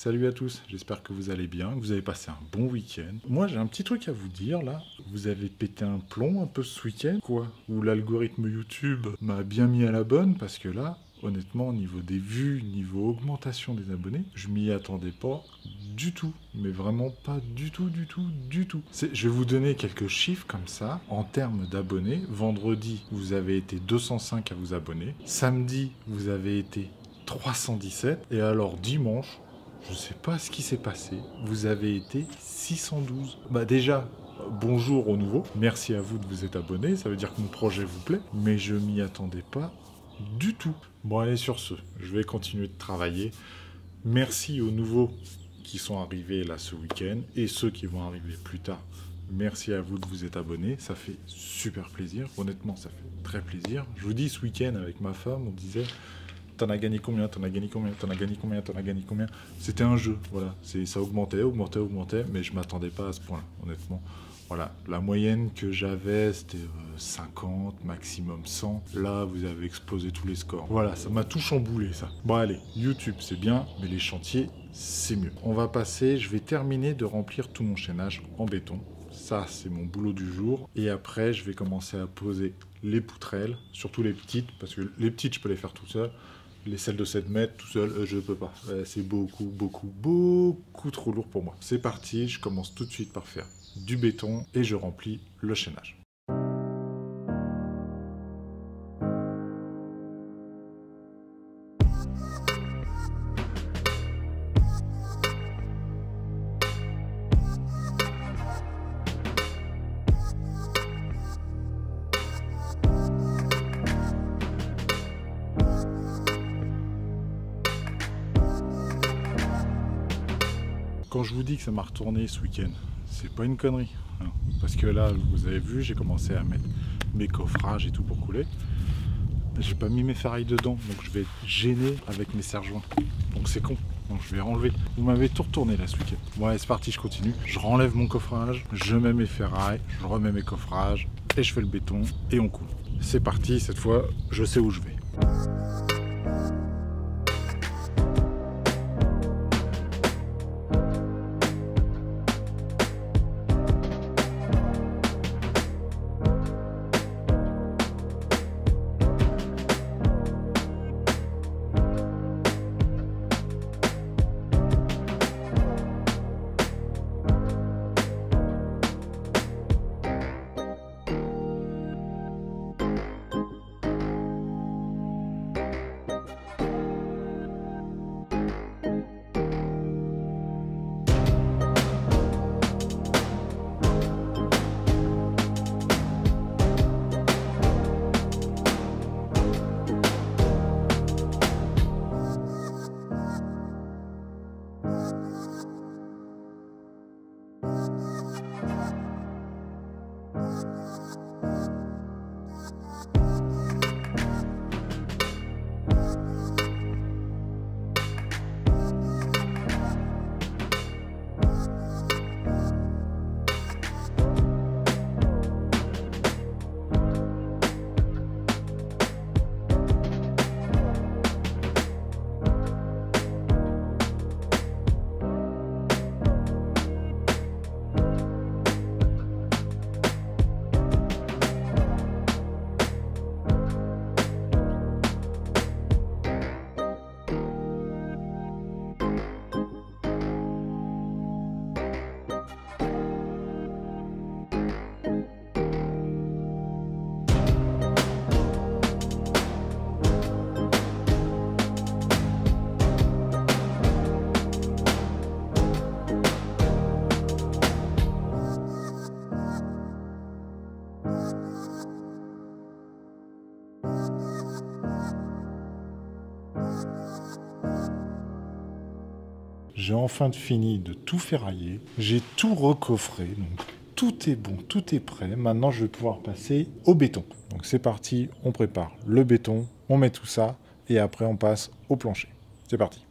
Salut à tous, j'espère que vous allez bien, que vous avez passé un bon week-end. Moi j'ai un petit truc à vous dire là, vous avez pété un plomb un peu ce week-end, quoi. Où l'algorithme YouTube m'a bien mis à la bonne, parce que là, honnêtement, au niveau des vues, niveau augmentation des abonnés, je m'y attendais pas du tout. Mais vraiment pas du tout, du tout, du tout. Je vais vous donner quelques chiffres comme ça, en termes d'abonnés. Vendredi, vous avez été 205 à vous abonner. Samedi, vous avez été 317. Et alors dimanche, je sais pas ce qui s'est passé, vous avez été 612. Bah déjà, bonjour au nouveau, merci à vous de vous être abonné, ça veut dire que mon projet vous plaît, mais je m'y attendais pas du tout. Bon allez, sur ce, je vais continuer de travailler. Merci aux nouveaux qui sont arrivés là ce week-end et ceux qui vont arriver plus tard. Merci à vous de vous être abonnés, ça fait super plaisir, honnêtement ça fait très plaisir. Je vous dis, ce week-end avec ma femme, on disait... T'en as gagné combien? T'en as gagné combien? T'en as gagné combien? T'en as gagné combien? C'était un jeu, voilà. Ça augmentait, mais je m'attendais pas à ce point-là, honnêtement. Voilà, la moyenne que j'avais, c'était 50, maximum 100. Là, vous avez explosé tous les scores. Voilà, ça m'a tout chamboulé, ça. Bon, allez, YouTube, c'est bien, mais les chantiers, c'est mieux. On va passer, je vais terminer de remplir tout mon chaînage en béton. Ça, c'est mon boulot du jour. Et après, je vais commencer à poser les poutrelles, surtout les petites, parce que les petites, je peux les faire tout seul. Les celles de 7 mètres, tout seul, je peux pas. C'est beaucoup trop lourd pour moi. C'est parti, je commence tout de suite par faire du béton et je remplis le chaînage. Quand je vous dis que ça m'a retourné ce week-end, c'est pas une connerie. Hein. Parce que là, vous avez vu, j'ai commencé à mettre mes coffrages et tout pour couler. J'ai pas mis mes ferrailles dedans, donc je vais être gêné avec mes serre-joints. Donc c'est con. Donc je vais enlever. Vous m'avez tout retourné là ce week-end. Bon allez, c'est parti, je continue. Je renlève mon coffrage, je mets mes ferrailles, je remets mes coffrages, et je fais le béton, et on coule. C'est parti, cette fois, je sais où je vais. J'ai enfin fini de tout ferrailler, j'ai tout recoffré, donc tout est bon, tout est prêt. Maintenant, je vais pouvoir passer au béton. Donc c'est parti, on prépare le béton, on met tout ça, et après on passe au plancher. C'est parti.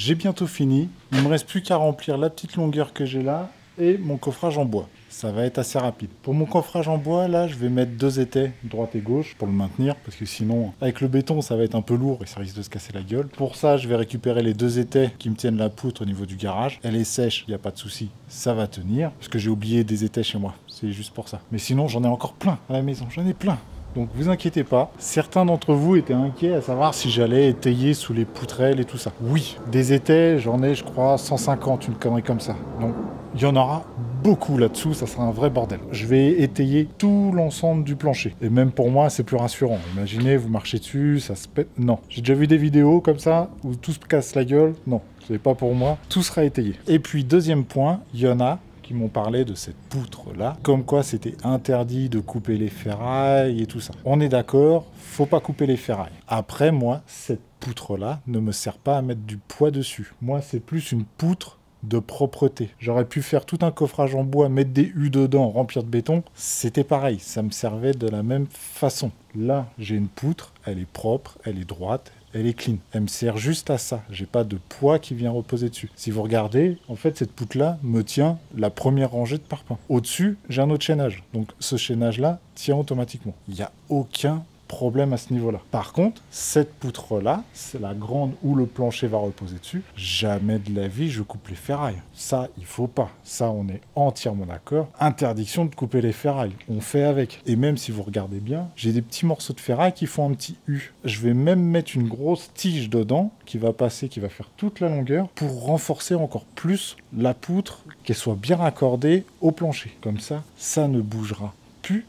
j'ai bientôt fini. Il me reste plus qu'à remplir la petite longueur que j'ai là et mon coffrage en bois. Ça va être assez rapide. Pour mon coffrage en bois, là, je vais mettre 2 étais, droite et gauche, pour le maintenir, parce que sinon, avec le béton, ça va être un peu lourd et ça risque de se casser la gueule. Pour ça, je vais récupérer les 2 étais qui me tiennent la poutre au niveau du garage. Elle est sèche, il n'y a pas de souci, ça va tenir, parce que j'ai oublié des étais chez moi. C'est juste pour ça. Mais sinon, j'en ai encore plein à la maison, j'en ai plein. Donc vous inquiétez pas, certains d'entre vous étaient inquiets à savoir si j'allais étayer sous les poutrelles et tout ça. Oui, des étais, j'en ai je crois 150, une connerie comme ça. Donc il y en aura beaucoup là-dessous, ça sera un vrai bordel. Je vais étayer tout l'ensemble du plancher. Et même pour moi, c'est plus rassurant. Imaginez, vous marchez dessus, ça se pète. Non, j'ai déjà vu des vidéos comme ça où tout se casse la gueule. Non, c'est pas pour moi. Tout sera étayé. Et puis deuxième point, il y en a qui m'ont parlé de cette poutre-là, comme quoi c'était interdit de couper les ferrailles et tout ça. On est d'accord, faut pas couper les ferrailles. Après, moi, cette poutre-là ne me sert pas à mettre du poids dessus. Moi, c'est plus une poutre de propreté. J'aurais pu faire tout un coffrage en bois, mettre des hues dedans, remplir de béton. C'était pareil, ça me servait de la même façon. Là, j'ai une poutre, elle est propre, elle est droite, elle est clean. Elle me sert juste à ça. J'ai pas de poids qui vient reposer dessus. Si vous regardez, en fait, cette poutre-là me tient la première rangée de parpaings. Au-dessus, j'ai un autre chaînage. Donc, ce chaînage-là tient automatiquement. Il n'y a aucun problème à ce niveau-là. Par contre, cette poutre-là, c'est la grande où le plancher va reposer dessus. Jamais de la vie, je coupe les ferrailles. Ça, il faut pas. Ça, on est entièrement d'accord. Interdiction de couper les ferrailles. On fait avec. Et même si vous regardez bien, j'ai des petits morceaux de ferraille qui font un petit U. Je vais même mettre une grosse tige dedans qui va passer, qui va faire toute la longueur pour renforcer encore plus la poutre, qu'elle soit bien raccordée au plancher. Comme ça, ça ne bougera plus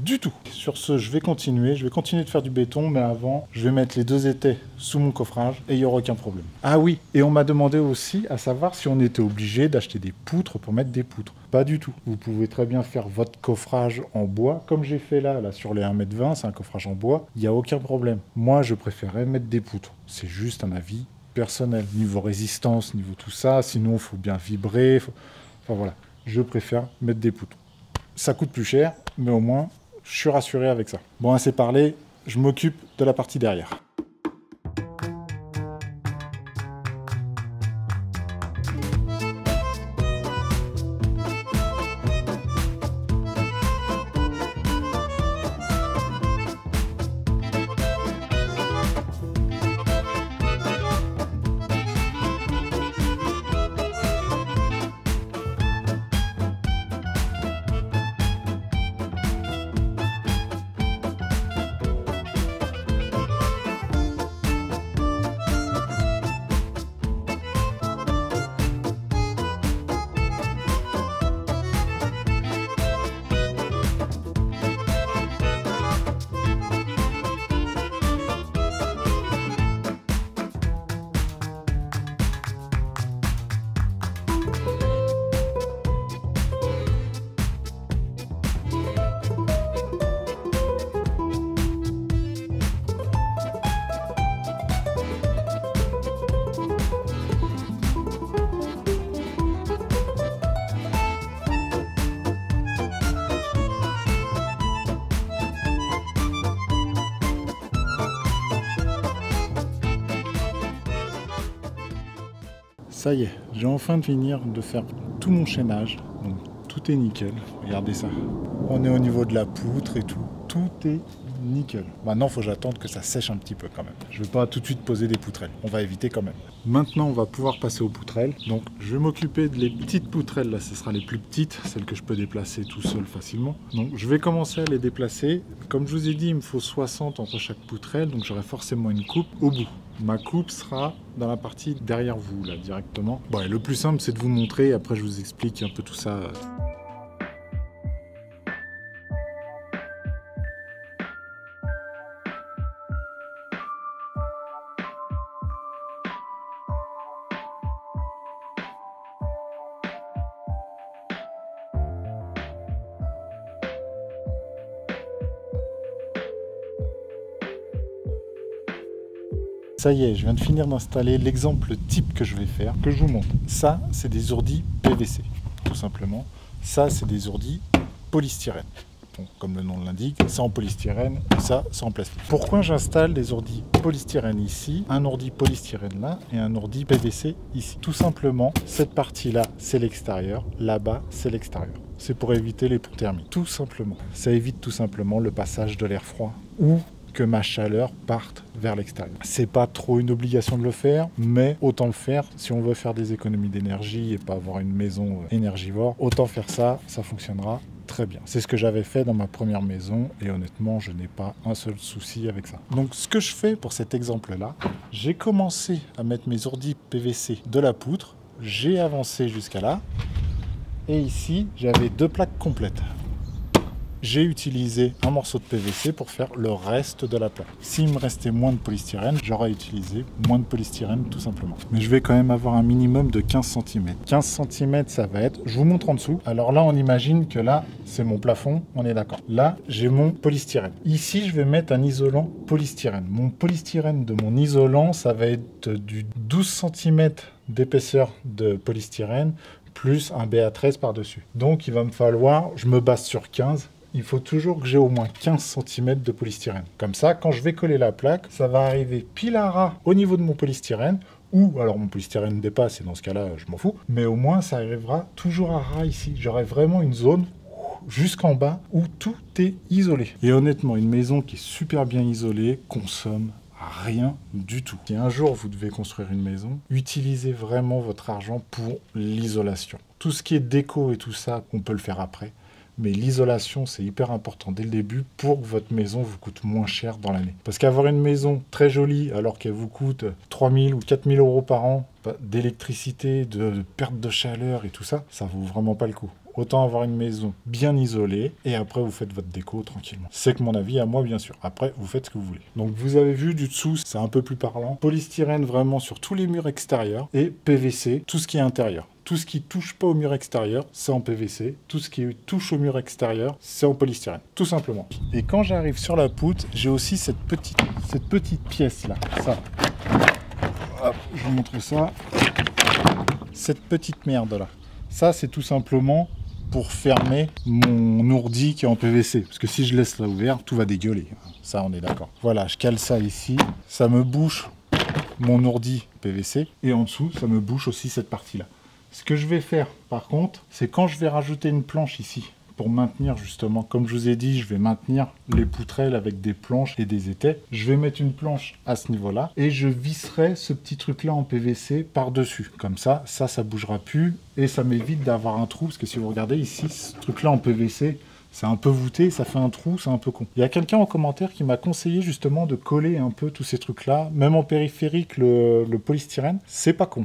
du tout. Sur ce, je vais continuer de faire du béton, mais avant, je vais mettre les 2 étais sous mon coffrage et il n'y aura aucun problème. Ah oui, et on m'a demandé aussi à savoir si on était obligé d'acheter des poutres pour mettre des poutres. Pas du tout. Vous pouvez très bien faire votre coffrage en bois, comme j'ai fait là sur les 1,20 m, c'est un coffrage en bois, il n'y a aucun problème. Moi, je préférais mettre des poutres. C'est juste un avis personnel. Niveau résistance, niveau tout ça, sinon, il faut bien vibrer. Enfin voilà, je préfère mettre des poutres. Ça coûte plus cher, mais au moins, je suis rassuré avec ça. Bon, assez parlé, je m'occupe de la partie derrière. Ça y est, j'ai enfin fini de faire tout mon chaînage. Donc tout est nickel. Regardez ça. On est au niveau de la poutre et tout. Tout est nickel. Maintenant, il faut que j'attende que ça sèche un petit peu quand même. Je ne vais pas tout de suite poser des poutrelles. On va éviter quand même. Maintenant, on va pouvoir passer aux poutrelles. Donc, je vais m'occuper de les petites poutrelles. Là, ce sera les plus petites, celles que je peux déplacer tout seul facilement. Donc, je vais commencer à les déplacer. Comme je vous ai dit, il me faut 60 entre chaque poutrelle. Donc, j'aurai forcément une coupe au bout. Ma coupe sera dans la partie derrière vous, là, directement. Bon, et le plus simple, c'est de vous montrer. Après, je vous explique un peu tout ça. Ça y est, je viens de finir d'installer l'exemple type que je vais faire, que je vous montre. Ça, c'est des ourdis PVC, tout simplement. Ça, c'est des ourdis polystyrène. bon, comme le nom l'indique, c'est en polystyrène et ça, c'est en plastique. Pourquoi j'installe des ordi polystyrène ici, un ordi polystyrène là et un ordi PVC ici? Tout simplement, cette partie-là, c'est l'extérieur, là-bas, c'est l'extérieur. C'est pour éviter les ponts thermiques, tout simplement. Ça évite tout simplement le passage de l'air froid ou que ma chaleur parte vers l'extérieur. C'est pas trop une obligation de le faire, mais autant le faire si on veut faire des économies d'énergie et pas avoir une maison énergivore. Autant faire ça, ça fonctionnera très bien. C'est ce que j'avais fait dans ma première maison et honnêtement, je n'ai pas un seul souci avec ça. Donc ce que je fais pour cet exemple-là, j'ai commencé à mettre mes ordis PVC de la poutre, j'ai avancé jusqu'à là et ici, j'avais 2 plaques complètes. J'ai utilisé un morceau de PVC pour faire le reste de la plaque. S'il me restait moins de polystyrène, j'aurais utilisé moins de polystyrène tout simplement. Mais je vais quand même avoir un minimum de 15 cm. 15 cm, ça va être... Je vous montre en dessous. Alors là, on imagine que là, c'est mon plafond, on est d'accord. Là, j'ai mon polystyrène. Ici, je vais mettre un isolant polystyrène. Mon polystyrène de mon isolant, ça va être du 12 cm d'épaisseur de polystyrène plus un BA13 par-dessus. Donc, il va me falloir... Je me base sur 15. Il faut toujours que j'ai au moins 15 cm de polystyrène. Comme ça, quand je vais coller la plaque, ça va arriver pile à ras au niveau de mon polystyrène, ou alors mon polystyrène dépasse, et dans ce cas-là, je m'en fous, mais au moins, ça arrivera toujours à ras ici. J'aurai vraiment une zone jusqu'en bas où tout est isolé. Et honnêtement, une maison qui est super bien isolée consomme rien du tout. Si un jour vous devez construire une maison, utilisez vraiment votre argent pour l'isolation. Tout ce qui est déco et tout ça, on peut le faire après. Mais l'isolation, c'est hyper important dès le début pour que votre maison vous coûte moins cher dans l'année. Parce qu'avoir une maison très jolie alors qu'elle vous coûte 3 000 ou 4 000 euros par an d'électricité, de perte de chaleur et tout ça, ça vaut vraiment pas le coup. Autant avoir une maison bien isolée et après vous faites votre déco tranquillement. C'est que mon avis à moi bien sûr. Après vous faites ce que vous voulez. Donc vous avez vu du dessous, c'est un peu plus parlant. Polystyrène vraiment sur tous les murs extérieurs et PVC, tout ce qui est intérieur. Tout ce qui touche pas au mur extérieur, c'est en PVC. Tout ce qui touche au mur extérieur, c'est en polystyrène. Tout simplement. Et quand j'arrive sur la poutre, j'ai aussi cette petite pièce là. Ça. Hop, je vous montre ça. Cette petite merde là. Ça, c'est tout simplement pour fermer mon ourdi qui est en PVC. Parce que si je laisse là ouvert, tout va dégueuler. Ça, on est d'accord. Voilà, je cale ça ici. Ça me bouche mon ourdi PVC. Et en dessous, ça me bouche aussi cette partie-là. Ce que je vais faire, par contre, c'est quand je vais rajouter une planche ici, pour maintenir justement, comme je vous ai dit, je vais maintenir les poutrelles avec des planches et des étais. Je vais mettre une planche à ce niveau-là et je visserai ce petit truc-là en PVC par-dessus. Comme ça bougera plus et ça m'évite d'avoir un trou. Parce que si vous regardez ici, ce truc-là en PVC, c'est un peu voûté, ça fait un trou, c'est un peu con. Il y a quelqu'un en commentaire qui m'a conseillé justement de coller un peu tous ces trucs-là, même en périphérique, le polystyrène. C'est pas con.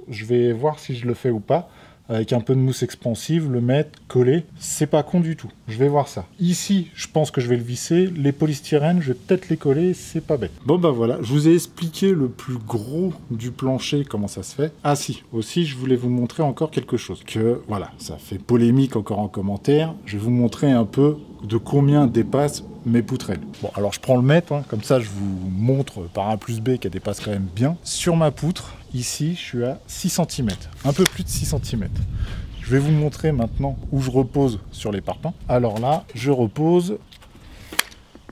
Je vais voir si je le fais ou pas. Avec un peu de mousse expansive, le mettre, coller, c'est pas con du tout. Je vais voir ça. Ici, je pense que je vais le visser. Les polystyrènes, je vais peut-être les coller, c'est pas bête. Bon bah voilà, je vous ai expliqué le plus gros du plancher, comment ça se fait. Ah si, aussi je voulais vous montrer encore quelque chose. Que voilà, ça fait polémique encore en commentaire. Je vais vous montrer un peu de combien dépassent mes poutrelles. Bon, alors je prends le mètre, hein, comme ça je vous montre par A plus B qu'elle dépasse quand même bien. Sur ma poutre, ici, je suis à 6 cm, un peu plus de 6 cm. Je vais vous montrer maintenant où je repose sur les parpaings. Alors là, je repose,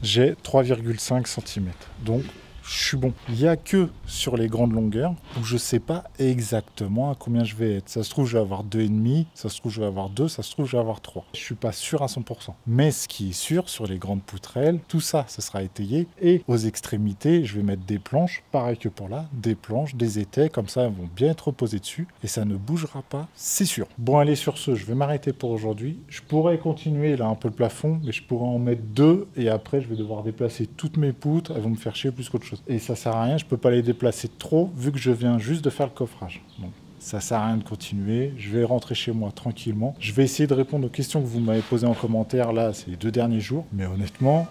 j'ai 3,5 cm. Donc, je suis bon. Il n'y a que sur les grandes longueurs où je ne sais pas exactement à combien je vais être. Ça se trouve, je vais avoir 2,5, ça se trouve, je vais avoir 2, ça se trouve, je vais avoir 3. Je ne suis pas sûr à 100%. Mais ce qui est sûr, sur les grandes poutrelles, tout ça, ça sera étayé. Et aux extrémités, je vais mettre des planches, pareil que pour là, des planches, des étais, comme ça, elles vont bien être reposées dessus. Et ça ne bougera pas, c'est sûr. Bon, allez, sur ce, je vais m'arrêter pour aujourd'hui. Je pourrais continuer là un peu le plafond, mais je pourrais en mettre 2. Et après, je vais devoir déplacer toutes mes poutres. Elles vont me faire chier plus qu'autre chose. Et ça sert à rien, je peux pas les déplacer trop vu que je viens juste de faire le coffrage. Donc ça sert à rien de continuer, je vais rentrer chez moi tranquillement. Je vais essayer de répondre aux questions que vous m'avez posées en commentaire là ces 2 derniers jours. Mais honnêtement,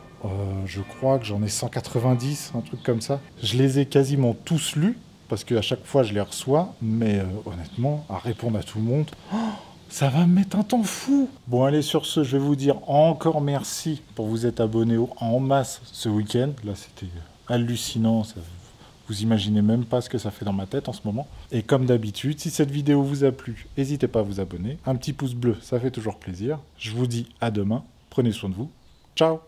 je crois que j'en ai 190, un truc comme ça. Je les ai quasiment tous lus parce qu'à chaque fois je les reçois. Mais honnêtement, à répondre à tout le monde... ça va me mettre un temps fou. Bon, allez, sur ce, je vais vous dire encore merci pour vous être abonné en masse ce week-end. Là, c'était hallucinant. Ça, vous imaginez même pas ce que ça fait dans ma tête en ce moment. Et comme d'habitude, si cette vidéo vous a plu, n'hésitez pas à vous abonner. Un petit pouce bleu, ça fait toujours plaisir. Je vous dis à demain Prenez soin de vous. Ciao!